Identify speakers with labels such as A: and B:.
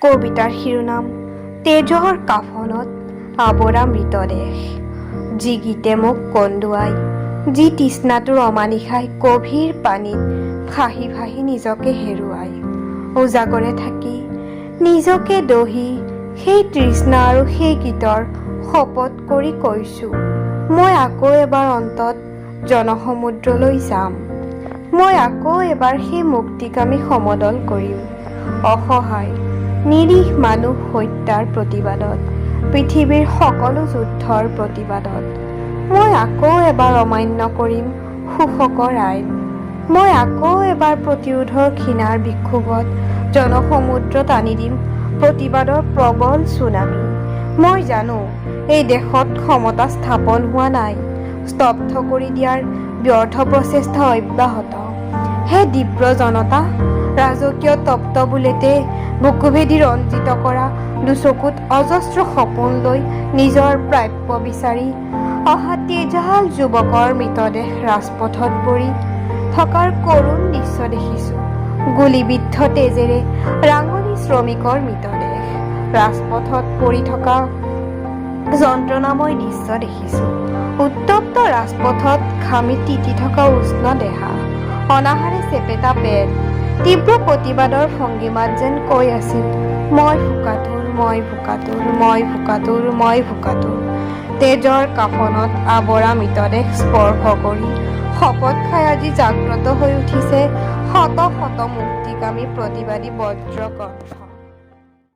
A: কবিতাৰ শিৰোনাম তেজৰ কাফনত আৱৰা মৃতদেহ। যি গীতে মোক কন্দুৱাই, যি তৃষ্ণাটোৰ অমানিশাই গভীৰ পানীত ভাহি ভাহি নিজকে হেৰুৱাই। উজাগৰে থাকি নিজকে দহি সেই তৃষ্ণা আৰু সেই গীতৰ শপত কৰি কৈছোঁ, মই আকৌ এবাৰ অন্তত জনসমুদ্ৰলৈ যাম। মই আকৌ এবাৰ সেই মুক্তিকামী সমদল কৰিম। অসহায় নিৰীহ মানুহ হত্যাৰ প্ৰতিবাদত, পৃথিৱীৰ সকলো যুদ্ধৰ প্ৰতিবাদত মই আকৌ এবাৰ অমান্য কৰিম শোষকৰ আইন। মই আকৌ এবাৰ প্ৰতিৰোধৰ ক্ষীণাৰ বিক্ষোভত জনসমুদ্ৰত আনি দিম প্ৰতিবাদৰ প্ৰবল চুনামি। মই জানো এই দেশত ক্ষমতা স্থাপন হোৱা নাই, স্তব্ধ কৰি দিয়াৰ ব্যৰ্থ প্ৰচেষ্টা অব্যাহত। হে তীব্ৰ জনতা, ৰাজকীয় তপ্ত বুলেটে বুকুভেদি ৰঞ্জিত কৰা দুচকুত অজস্ৰ সপোন লৈ নিজৰ প্ৰাপ্য বিচাৰি অহা তেজাল যুৱকৰ মৃতদেহ ৰাজপথত পৰি থকাৰ কৰুণ দৃশ্য দেখিছোঁ। গুলীবিদ্ধ তেজেৰে ৰাঙলী শ্ৰমিকৰ মৃতদেহ ৰাজপথত পৰি থকা যন্ত্ৰণাময় দৃশ্য দেখিছোঁ। উত্তপ্ত ৰাজপথত ঘামি তিতি থকা উষ্ণ দেহা, অনাহাৰে চেপেটা পেট, তীব্ৰ প্ৰতিবাদৰ ভংগীমাত যেন কৈ আছিল, মই ভোকাতুৰ, মই ভোকাতুৰ, মই ভোকাতুৰ, মই ভোকাতুৰ। তেজৰ কাফনত আৱৰা মৃতদেহ স্পৰ্শ কৰি শপত খাই আজি জাগ্ৰত হৈ উঠিছে শত শত মুক্তিকামী প্ৰতিবাদী বজ্ৰকণ্ঠ।